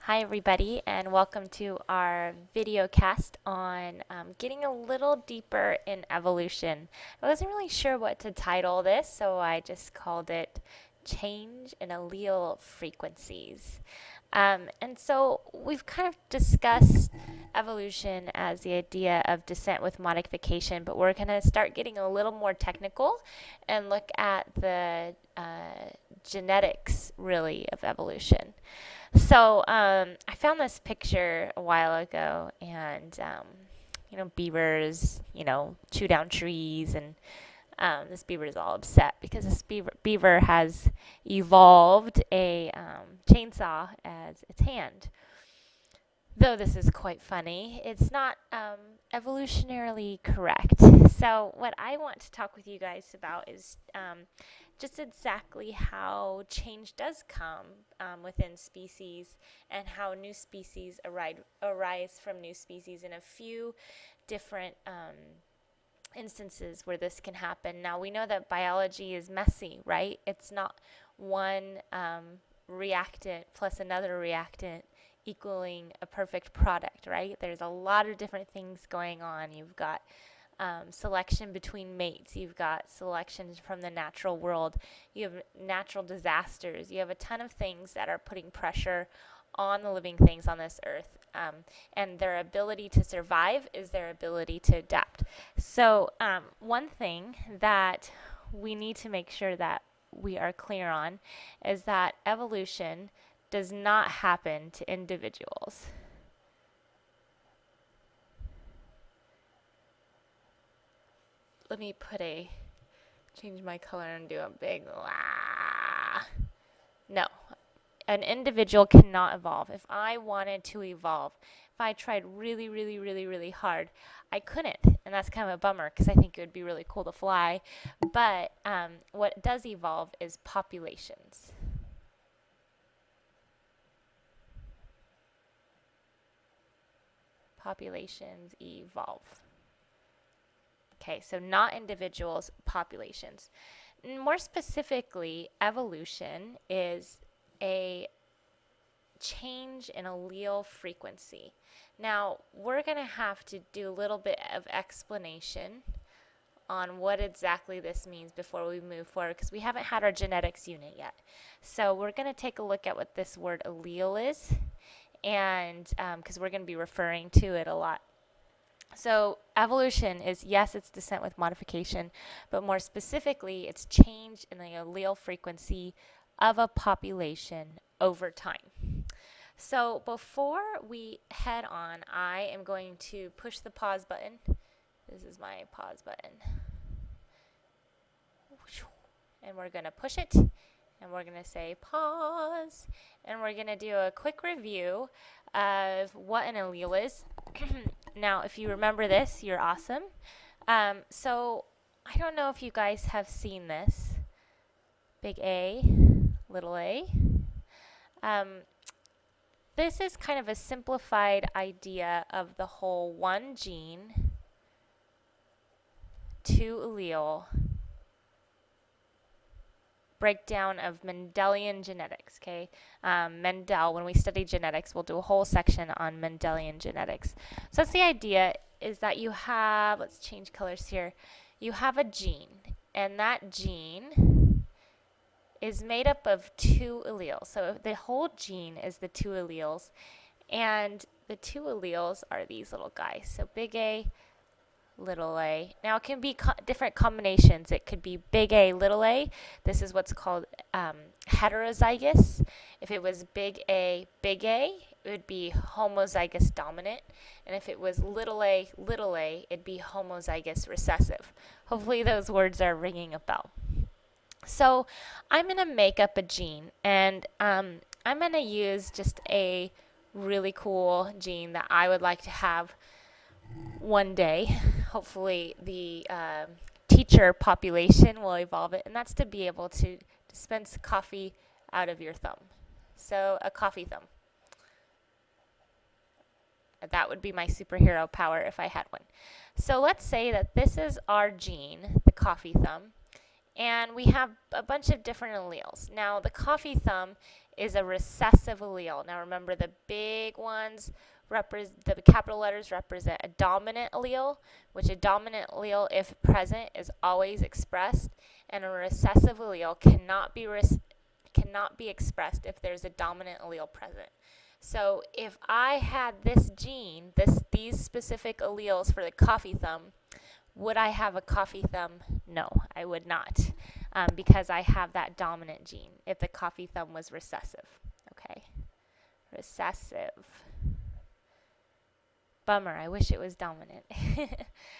Hi, everybody, and welcome to our video cast on getting a little deeper in evolution. I wasn't really sure what to title this, so I just called it Change in Allele Frequencies. And so we've kind of discussed evolution as the idea of descent with modification, but we're going to start getting a little more technical and look at the genetics, really, of evolution. So I found this picture a while ago, and beavers, chew down trees, and this beaver is all upset because this beaver has evolved a chainsaw as its hand. Though this is quite funny, it's not evolutionarily correct. So, what I want to talk with you guys about is just exactly how change does come within species and how new species arise from new species in a few different instances where this can happen. Now, we know that biology is messy, right? It's not one reactant plus another reactant equaling a perfect product, right? There's a lot of different things going on. You've got selection between mates. You've got selections from the natural world. You have natural disasters. You have a ton of things that are putting pressure on the living things on this earth. And their ability to survive is their ability to adapt. So, one thing that we need to make sure that we are clear on is that evolution does not happen to individuals. Let me change my color and do a big wah. No, an individual cannot evolve. If I wanted to evolve, if I tried really, really, really, really hard, I couldn't. And that's kind of a bummer because I think it would be really cool to fly. But what does evolve is populations. Populations evolve. Okay, so not individuals, populations. More specifically, evolution is a change in allele frequency. Now, we're going to have to do a little bit of explanation on what exactly this means before we move forward because we haven't had our genetics unit yet. So, we're going to take a look at what this word allele is, and because we're going to be referring to it a lot. So, evolution is, yes, it's descent with modification, but more specifically, it's change in the allele frequency of a population over time. So, before we head on, I am going to push the pause button. This is my pause button. And we're going to push it, and we're going to say pause, and we're going to do a quick review of what an allele is. Now, if you remember this, you're awesome. So, I don't know if you guys have seen this. Big A, little a. Um, this is kind of a simplified idea of the whole one gene, two allele breakdown of Mendelian genetics. Okay, Mendel. When we study genetics, we'll do a whole section on Mendelian genetics. So that's the idea. Is that you have? Let's change colors here. You have a gene, and that gene is made up of two alleles. So the whole gene is the two alleles, and the two alleles are these little guys. So big A, little a. Now it can be different combinations. It could be big A, little a. This is what's called heterozygous. If it was big A, it would be homozygous dominant. And if it was little a, it'd be homozygous recessive. Hopefully those words are ringing a bell. So I'm going to make up a gene, and I'm going to use just a really cool gene that I would like to have one day. Hopefully the teacher population will evolve it, and that's to be able to dispense coffee out of your thumb. So a coffee thumb. That would be my superhero power if I had one. So let's say that this is our gene, the coffee thumb, And we have a bunch of different alleles. Now, the coffee thumb is a recessive allele. Now, remember the big ones, the capital letters represent a dominant allele, which a dominant allele, if present, is always expressed, and a recessive allele cannot be expressed if there's a dominant allele present. So if I had this gene, these specific alleles for the coffee thumb, would I have a coffee thumb? No, I would not, because I have that dominant gene if the coffee thumb was recessive. Okay, recessive. Bummer, I wish it was dominant.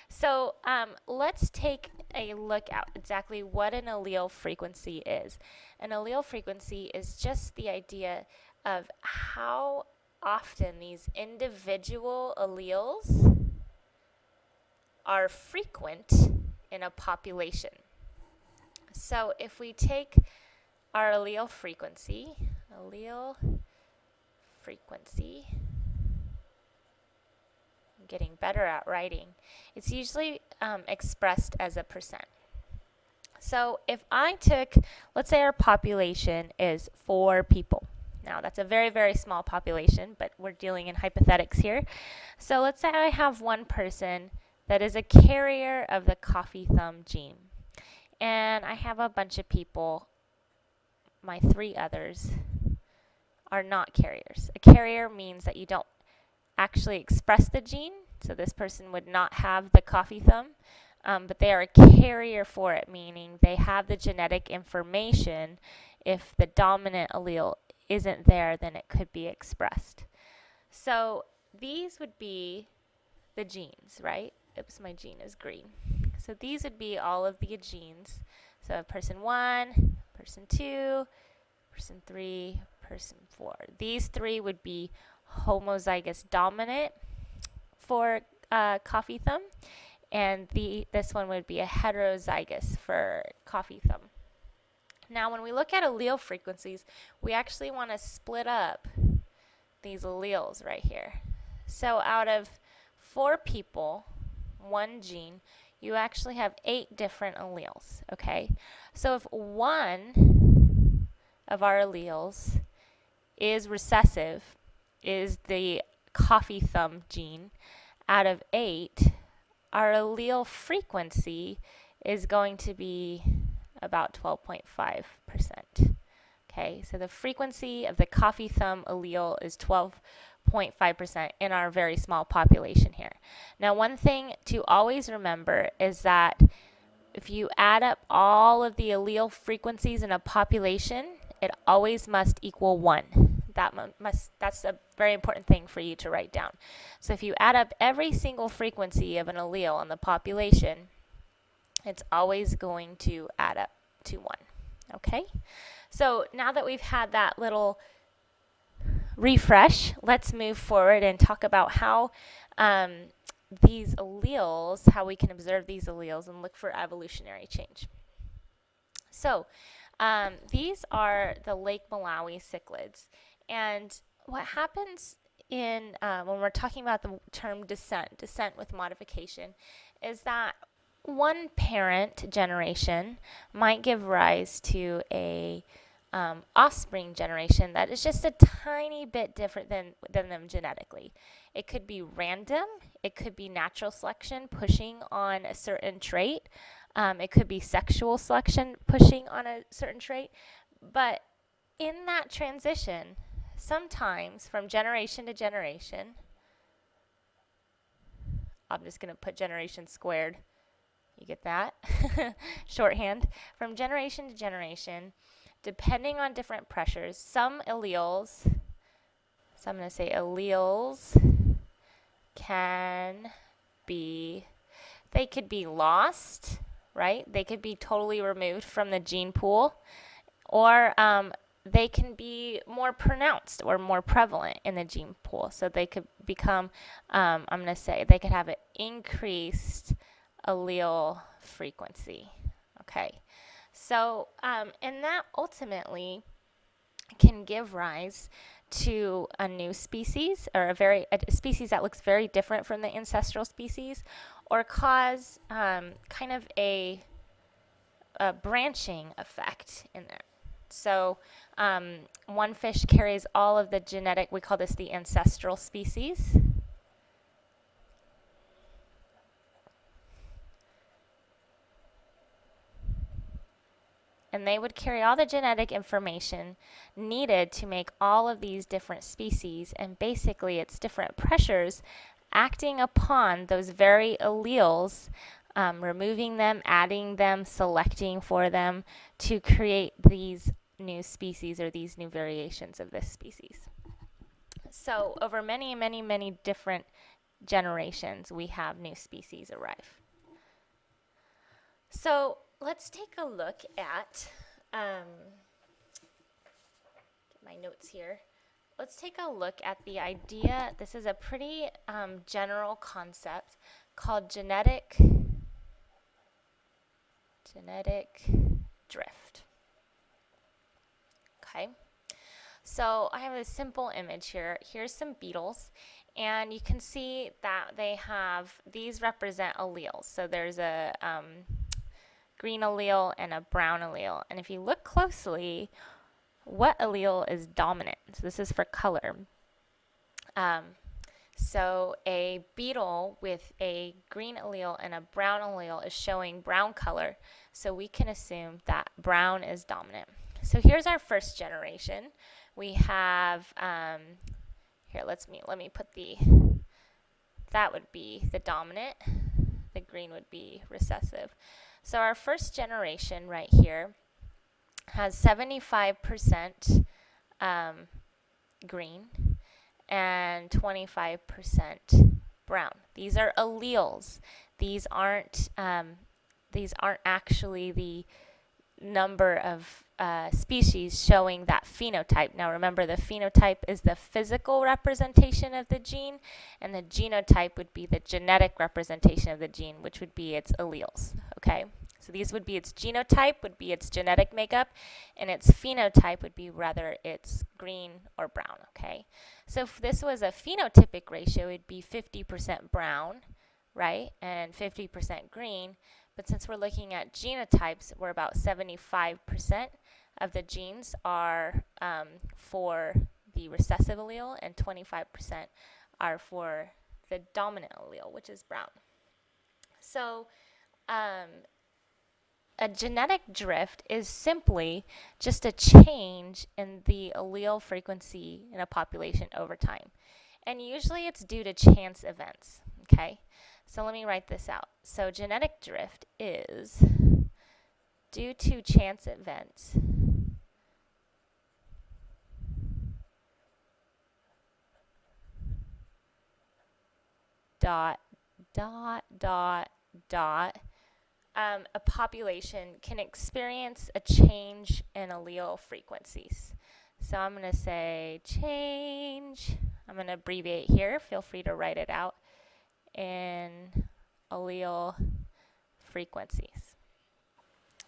So let's take a look at exactly what an allele frequency is. An allele frequency is just the idea of how often these individual alleles are frequent in a population. So if we take our allele frequency, I'm getting better at writing, it's usually expressed as a percent. So if I took, let's say our population is 4 people. Now that's a very, very small population, but we're dealing in hypothetics here. So let's say I have one person that is a carrier of the coffee thumb gene. And I have a bunch of people, my 3 others are not carriers. A carrier means that you don't actually express the gene, so this person would not have the coffee thumb, but they are a carrier for it, meaning they have the genetic information. If the dominant allele isn't there, then it could be expressed. So these would be the genes, right? Oops, my gene is green. So these would be all of the genes. So person 1, person 2, person 3, person 4. These 3 would be homozygous dominant for coffee thumb, and this one would be a heterozygous for coffee thumb. Now, when we look at allele frequencies, we actually want to split up these alleles right here. So out of 4 people, 1 gene, you actually have 8 different alleles, okay? So if 1 of our alleles is recessive, is the coffee thumb gene, out of 8, our allele frequency is going to be about 12.5%. Okay, so the frequency of the coffee thumb allele is 12.5% in our very small population here. Now, one thing to always remember is that if you add up all of the allele frequencies in a population, it always must equal 1. That's a very important thing for you to write down. So if you add up every single frequency of an allele on the population, it's always going to add up to 1. Okay? So now that we've had that little refresh, let's move forward and talk about how these alleles, how we can observe these alleles and look for evolutionary change. So these are the Lake Malawi cichlids. And what happens in when we're talking about the term descent with modification, is that one parent generation might give rise to a offspring generation that is just a tiny bit different than them genetically. It could be random. It could be natural selection pushing on a certain trait. It could be sexual selection pushing on a certain trait. But in that transition, sometimes from generation to generation, I'm just going to put generation squared. You get that? Shorthand. From generation to generation, depending on different pressures, some alleles, so I'm going to say alleles can be, they could be lost, right? They could be totally removed from the gene pool, or they can be more pronounced or more prevalent in the gene pool. So they could become, I'm going to say, they could have an increased allele frequency. Okay. So, and that ultimately can give rise to a new species, or a species that looks very different from the ancestral species, or cause kind of a a branching effect in there. So one fish carries all of the genetic, we call this the ancestral species. And they would carry all the genetic information needed to make all of these different species. And basically, it's different pressures acting upon those very alleles, removing them, adding them, selecting for them to create these new species or these new variations of this species. So, over many, many, many different generations, we have new species arrive. So, let's take a look at my notes here. Let's take a look at the idea. This is a pretty general concept called genetic drift. Okay. So I have a simple image here. Here's some beetles, and you can see that they have, these represent alleles. So there's a green allele and a brown allele. And if you look closely, what allele is dominant? So this is for color. So a beetle with a green allele and a brown allele is showing brown color. So we can assume that brown is dominant. So here's our first generation. We have, here, let me put that would be the dominant. The green would be recessive. So our first generation right here has 75% green and 25% brown. These are alleles. These aren't actually the number of species showing that phenotype. Now remember, the phenotype is the physical representation of the gene, and the genotype would be the genetic representation of the gene, which would be its alleles. Okay, so these would be its genotype, would be its genetic makeup, and its phenotype would be whether it's green or brown. Okay, so if this was a phenotypic ratio, it'd be 50% brown, right, and 50% green. But since we're looking at genotypes, we're about 75% of the genes are for the recessive allele, and 25% are for the dominant allele, which is brown. So a genetic drift is simply just a change in the allele frequency in a population over time. And usually it's due to chance events, okay? So let me write this out. So genetic drift is due to chance events dot dot dot dot a population can experience a change in allele frequencies. So I'm going to say change, I'm going to abbreviate here, feel free to write it out, in allele frequencies.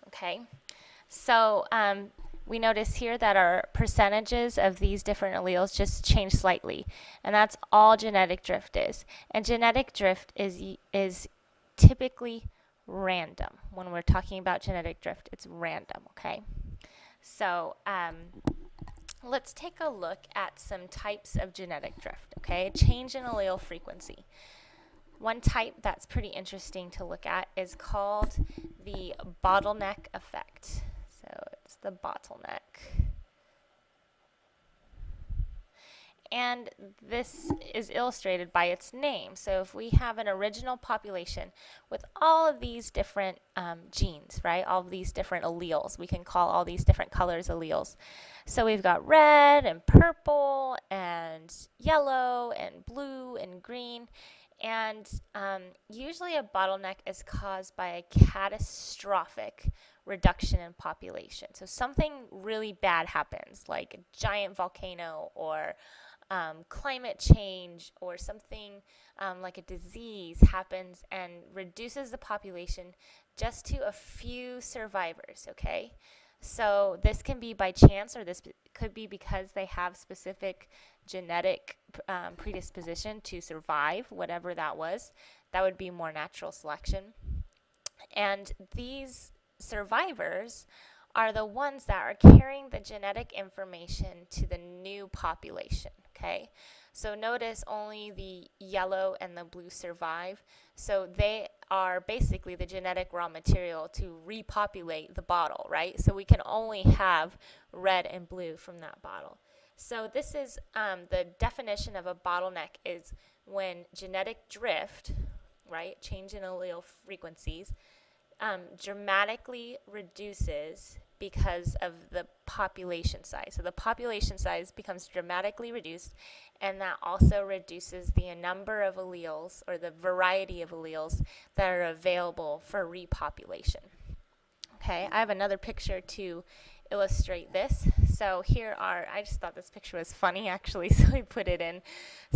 Okay, so we notice here that our percentages of these different alleles just change slightly, and that's all genetic drift is. And genetic drift is typically random. When we're talking about genetic drift, it's random, okay? So let's take a look at some types of genetic drift, okay? Change in allele frequency. One type that's pretty interesting to look at is called the bottleneck effect. So it's the bottleneck. And this is illustrated by its name. So if we have an original population with all of these different genes, right, all of these different alleles, we can call all these different colors alleles. So we've got red and purple and yellow and blue and green. And usually a bottleneck is caused by a catastrophic reduction in population. So something really bad happens, like a giant volcano or climate change or something like a disease happens and reduces the population just to a few survivors, okay? So this can be by chance, or this could be because they have specific genetic predisposition to survive, whatever that was. That would be more natural selection. And these survivors are the ones that are carrying the genetic information to the new population, okay? So notice only the yellow and the blue survive. So they are basically the genetic raw material to repopulate the bottle, right? So we can only have red and blue from that bottle. So this is the definition of a bottleneck is when genetic drift, right, change in allele frequencies, dramatically reduces because of the population size. So the population size becomes dramatically reduced, and that also reduces the number of alleles or the variety of alleles that are available for repopulation. Okay, I have another picture to illustrate this. So here are, I just thought this picture was funny actually, so I put it in.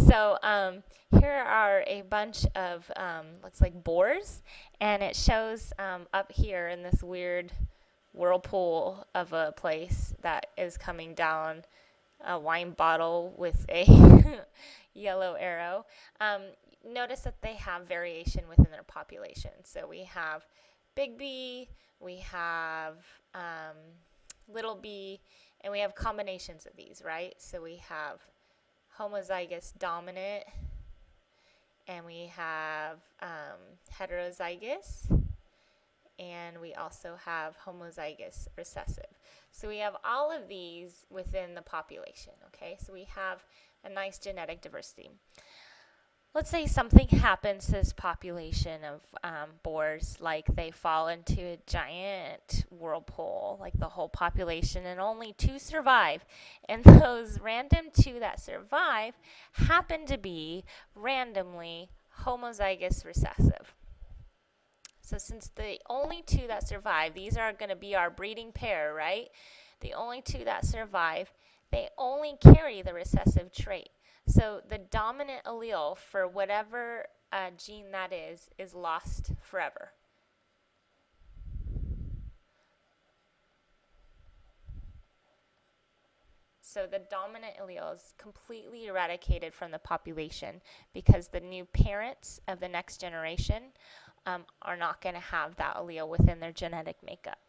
So here are a bunch of, looks like boars, and it shows up here in this weird whirlpool of a place that is coming down a wine bottle with a yellow arrow. Notice that they have variation within their population. So we have big B, we have little b, and we have combinations of these, right? So we have homozygous dominant, and we have heterozygous, and we also have homozygous recessive. So we have all of these within the population, okay? So we have a nice genetic diversity. Let's say something happens to this population of boars, like they fall into a giant whirlpool, like the whole population, and only 2 survive. And those random 2 that survive happen to be randomly homozygous recessive. So since the only 2 that survive, these are going to be our breeding pair, right? The only 2 that survive, they only carry the recessive trait. So the dominant allele for whatever gene that is lost forever. So the dominant allele is completely eradicated from the population because the new parents of the next generation are not going to have that allele within their genetic makeup.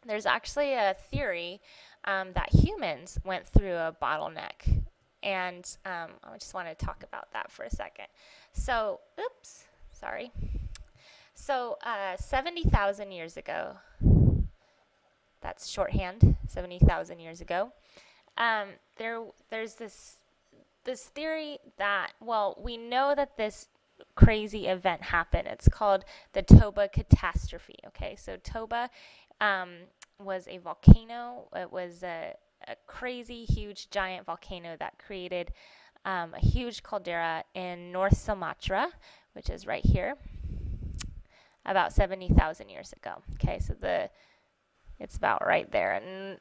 There's actually a theory that humans went through a bottleneck. And I just want to talk about that for a second. So, So 70,000 years ago, that's shorthand, 70,000 years ago, there's this theory that, well, we know that this crazy event happened. It's called the Toba catastrophe. Okay, so Toba was a volcano. It was a crazy, huge, giant volcano that created a huge caldera in North Sumatra, which is right here, about 70,000 years ago. Okay, so it's about right there, and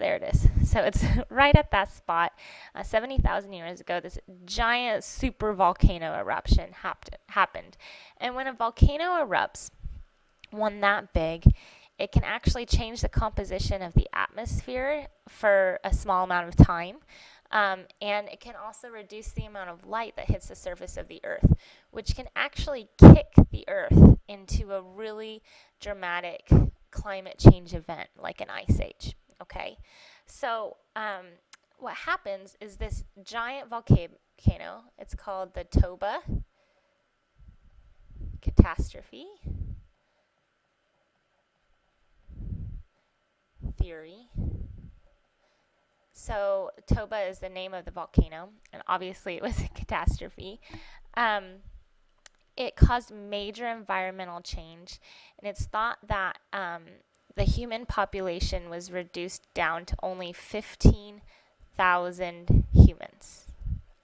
there it is. So it's right at that spot. 70,000 years ago, this giant super volcano eruption happened. And when a volcano erupts, one that big, it can actually change the composition of the atmosphere for a small amount of time. And it can also reduce the amount of light that hits the surface of the Earth, which can actually kick the Earth into a really dramatic climate change event like an ice age. Okay, so what happens is this giant volcano, it's called the Toba catastrophe theory. So Toba is the name of the volcano, and obviously it was a catastrophe. It caused major environmental change, and it's thought that the human population was reduced down to only 15,000 humans.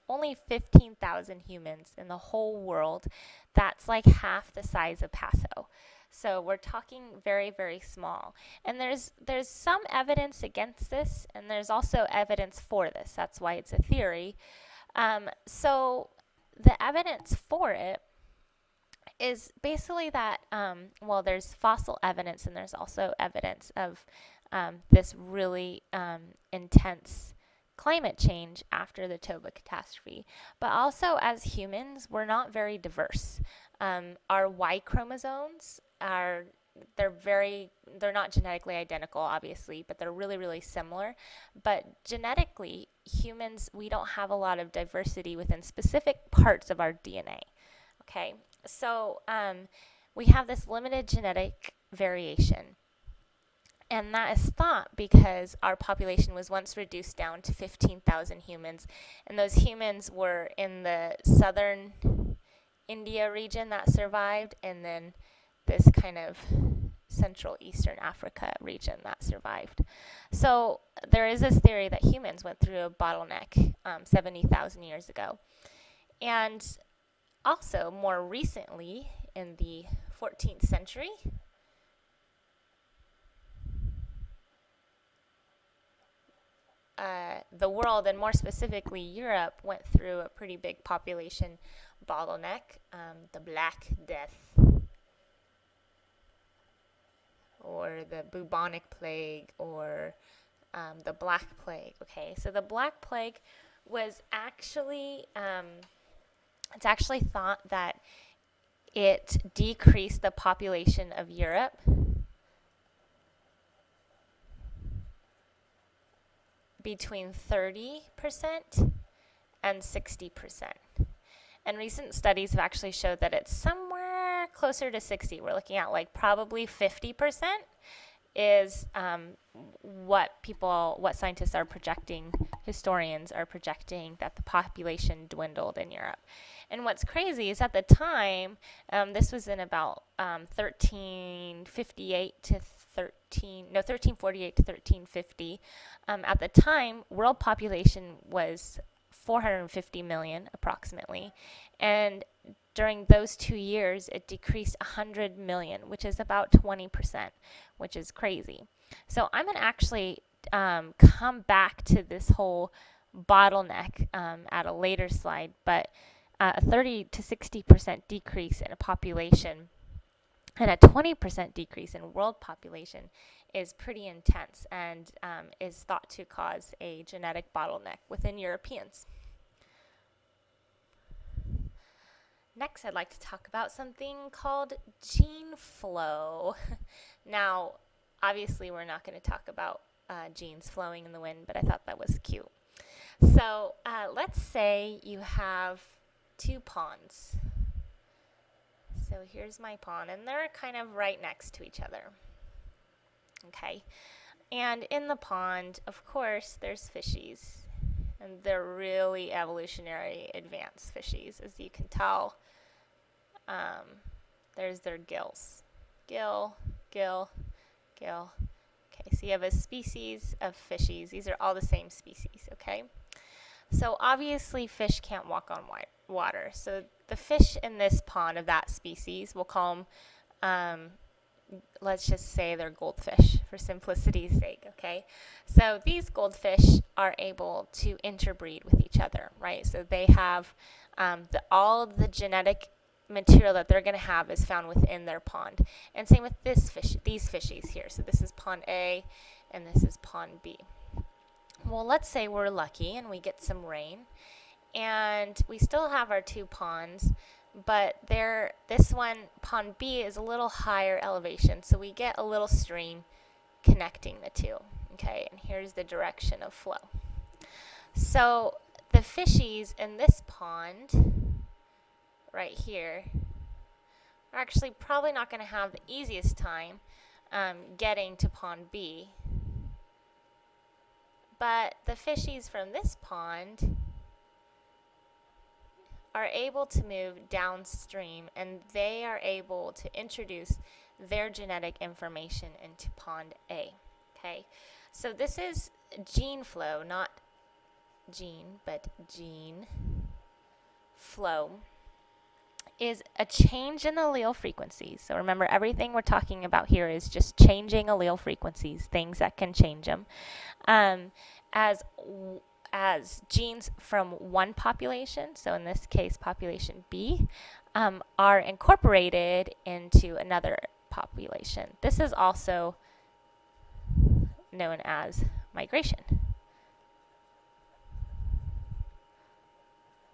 Only 15,000 humans in the whole world. That's like half the size of Paso. So we're talking very, very small. And there's some evidence against this, and there's also evidence for this. That's why it's a theory. So the evidence for it is basically that, well, there's fossil evidence, and there's also evidence of this really intense climate change after the Toba catastrophe. But also, as humans, we're not very diverse. Our Y chromosomes are they're not genetically identical, obviously, but they're really, really similar. But genetically, humans, we don't have a lot of diversity within specific parts of our DNA. Okay, so we have this limited genetic variation. And that is thought because our population was once reduced down to 15,000 humans. And those humans were in the southern India region that survived, and then this kind of Central Eastern Africa region that survived. So there is this theory that humans went through a bottleneck 70,000 years ago. And also, more recently, in the 14th century, the world, and more specifically Europe, went through a pretty big population bottleneck, the Black Death, or the bubonic plague, or the Black Plague. Okay, so the Black Plague was actually, it's actually thought that it decreased the population of Europe between 30% and 60%. And recent studies have actually showed that it's somewhere closer to 60. We're looking at like probably 50% is what scientists are projecting, historians are projecting, that the population dwindled in Europe. And what's crazy is at the time, this was in about 1348 to 1348 to 1350. At the time, world population was 450 million approximately, and during those 2 years it decreased 100 million, which is about 20%, which is crazy. So I'm going to actually come back to this whole bottleneck at a later slide, but a 30 to 60% decrease in a population and a 20% decrease in world population is pretty intense, and is thought to cause a genetic bottleneck within Europeans. Next, I'd like to talk about something called gene flow. Now, obviously, we're not going to talk about genes flowing in the wind, but I thought that was cute. So let's say you have two ponds. So here's my pond, and they're kind of right next to each other. Okay, and in the pond, of course, there's fishies, and they're really evolutionary advanced fishies, as you can tell. There's their gills. Gill, gill, gill. Okay, so you have a species of fishies. These are all the same species, okay? So obviously fish can't walk on water. So the fish in this pond of that species, we'll call them, let's just say they're goldfish for simplicity's sake, okay? So these goldfish are able to interbreed with each other, right? So they have all of the genetic material that they're going to have is found within their pond. And same with these fishies here. So this is pond A and this is pond B. Well, let's say we're lucky and we get some rain and we still have our two ponds, but this one, pond B, is a little higher elevation, so we get a little stream connecting the two. Okay, and here's the direction of flow. So the fishies in this pond right here are actually probably not going to have the easiest time getting to pond B, but the fishies from this pond are able to move downstream, and they are able to introduce their genetic information into pond A. Okay, so this is gene flow, not gene, but gene flow is a change in allele frequencies. So remember, everything we're talking about here is just changing allele frequencies, things that can change them. As genes from one population, so in this case population B, are incorporated into another population. This is also known as migration.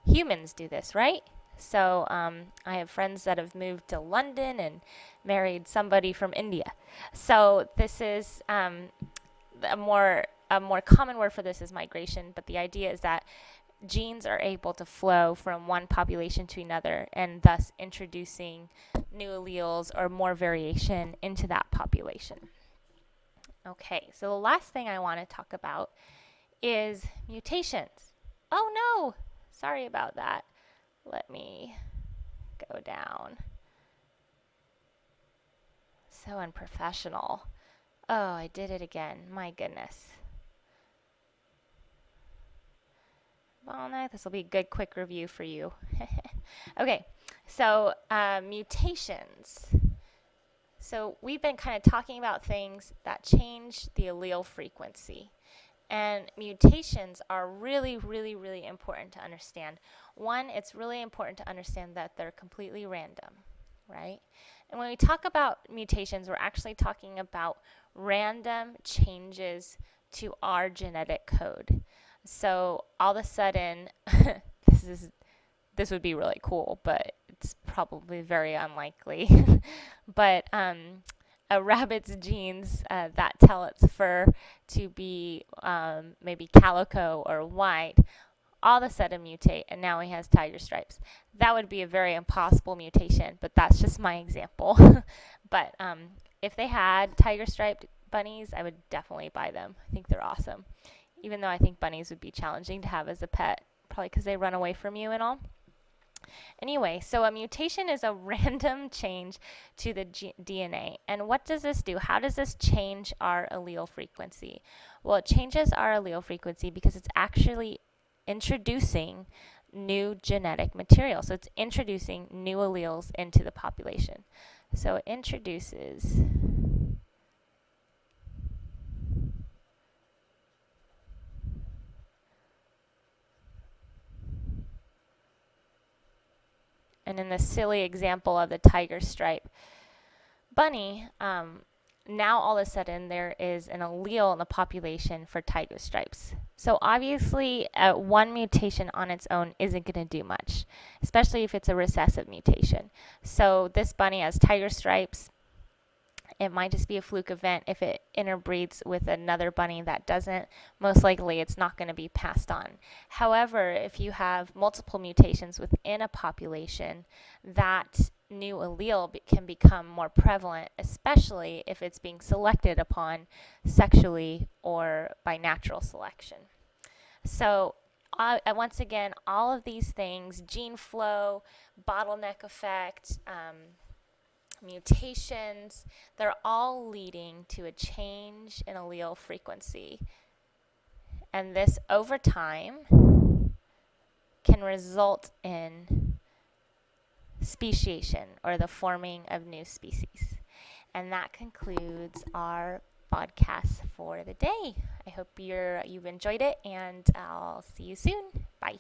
Humans do this, right? So I have friends that have moved to London and married somebody from India. So this is a more common word for this is migration, but the idea is that genes are able to flow from one population to another and thus introducing new alleles or more variation into that population. Okay, so the last thing I want to talk about is mutations. Oh no, sorry about that. Let me go down. So unprofessional. Oh, I did it again. My goodness. Well, no, this will be a good quick review for you. Okay, so mutations. So we've been kind of talking about things that change the allele frequency. And mutations are really, really, really important to understand. One, it's really important to understand that they're completely random, right? And when we talk about mutations, we're actually talking about random changes to our genetic code. So all of a sudden, this is this would be really cool, but it's probably very unlikely. But a rabbit's genes that tell its fur to be maybe calico or white all of a sudden mutate and now he has tiger stripes. That would be a very impossible mutation, but that's just my example. But if they had tiger striped bunnies, I would definitely buy them. I think they're awesome. Even though I think bunnies would be challenging to have as a pet, probably because they run away from you and all. Anyway, so a mutation is a random change to the DNA. And what does this do? How does this change our allele frequency? Well, it changes our allele frequency because it's actually introducing new genetic material. So it's introducing new alleles into the population. So it introduces and in the silly example of the tiger stripe bunny, now all of a sudden there is an allele in the population for tiger stripes. So obviously, one mutation on its own isn't going to do much, especially if it's a recessive mutation. So this bunny has tiger stripes. It might just be a fluke event if it interbreeds with another bunny that doesn't. Most likely, it's not going to be passed on. However, if you have multiple mutations within a population, that new allele can become more prevalent, especially if it's being selected upon sexually or by natural selection. So, once again, all of these things gene flow, bottleneck effect, mutations, they're all leading to a change in allele frequency. And this over time can result in speciation or the forming of new species. And that concludes our podcast for the day. I hope you've enjoyed it and I'll see you soon. Bye.